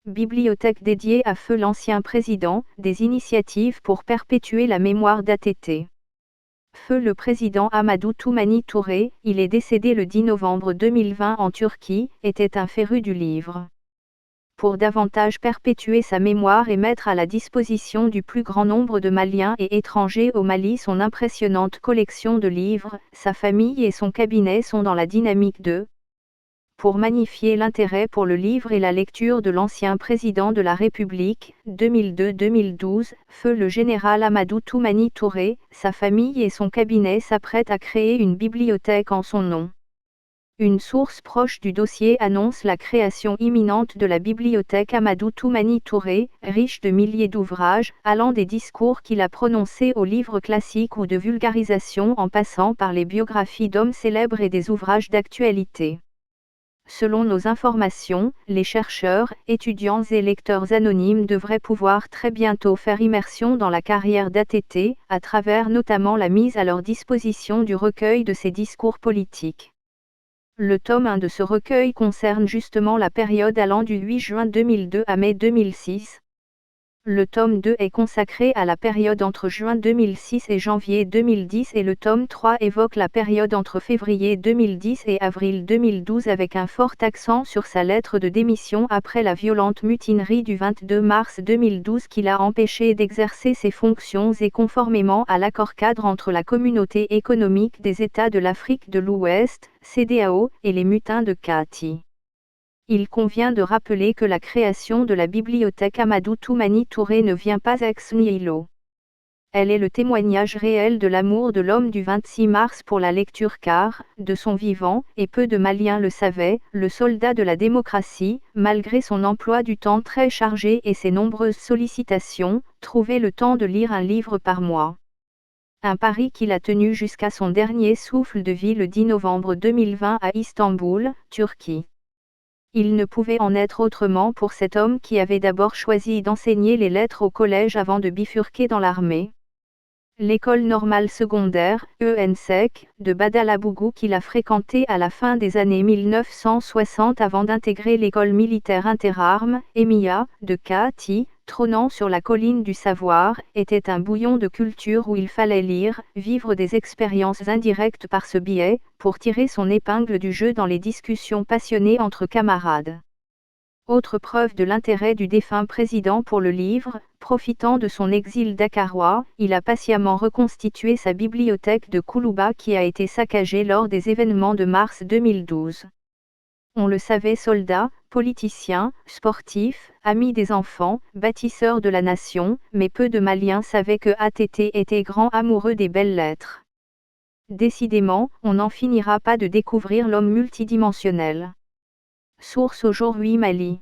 Bibliothèque dédiée à feu l'ancien président, des initiatives pour perpétuer la mémoire d'ATT. Feu le président Amadou Toumani Touré, il est décédé le 10 novembre 2020 en Turquie, était un féru du livre. Pour davantage perpétuer sa mémoire et mettre à la disposition du plus grand nombre de Maliens et étrangers au Mali son impressionnante collection de livres, sa famille et son cabinet sont dans la dynamique de pour magnifier l'intérêt pour le livre et la lecture de l'ancien président de la République, 2002-2012, feu le général Amadou Toumani Touré, sa famille et son cabinet s'apprêtent à créer une bibliothèque en son nom. Une source proche du dossier annonce la création imminente de la bibliothèque Amadou Toumani Touré, riche de milliers d'ouvrages, allant des discours qu'il a prononcés aux livres classiques ou de vulgarisation en passant par les biographies d'hommes célèbres et des ouvrages d'actualité. Selon nos informations, les chercheurs, étudiants et lecteurs anonymes devraient pouvoir très bientôt faire immersion dans la carrière d'ATT, à travers notamment la mise à leur disposition du recueil de ses discours politiques. Le tome 1 de ce recueil concerne justement la période allant du 8 juin 2002 à mai 2006. Le tome 2 est consacré à la période entre juin 2006 et janvier 2010 et le tome 3 évoque la période entre février 2010 et avril 2012 avec un fort accent sur sa lettre de démission après la violente mutinerie du 22 mars 2012 qui l'a empêché d'exercer ses fonctions et conformément à l'accord-cadre entre la Communauté économique des États de l'Afrique de l'Ouest, CEDEAO, et les mutins de Kati. Il convient de rappeler que la création de la bibliothèque Amadou Toumani Touré ne vient pas ex nihilo. Elle est le témoignage réel de l'amour de l'homme du 26 mars pour la lecture car, de son vivant, et peu de Maliens le savaient, le soldat de la démocratie, malgré son emploi du temps très chargé et ses nombreuses sollicitations, trouvait le temps de lire un livre par mois. Un pari qu'il a tenu jusqu'à son dernier souffle de vie le 10 novembre 2020 à Istanbul, Turquie. Il ne pouvait en être autrement pour cet homme qui avait d'abord choisi d'enseigner les lettres au collège avant de bifurquer dans l'armée. L'école normale secondaire, ENSEC, de Badalabougou qu'il a fréquentée à la fin des années 1960 avant d'intégrer l'école militaire interarmes, EMIA, de Kati, trônant sur la colline du savoir, était un bouillon de culture où il fallait lire, vivre des expériences indirectes par ce biais, pour tirer son épingle du jeu dans les discussions passionnées entre camarades. Autre preuve de l'intérêt du défunt président pour le livre, profitant de son exil dakarois, il a patiemment reconstitué sa bibliothèque de Koulouba qui a été saccagée lors des événements de mars 2012. On le savait soldat, politicien, sportif, ami des enfants, bâtisseur de la nation, mais peu de Maliens savaient que ATT était grand amoureux des belles lettres. Décidément, on n'en finira pas de découvrir l'homme multidimensionnel. Source aujourd'hui Mali.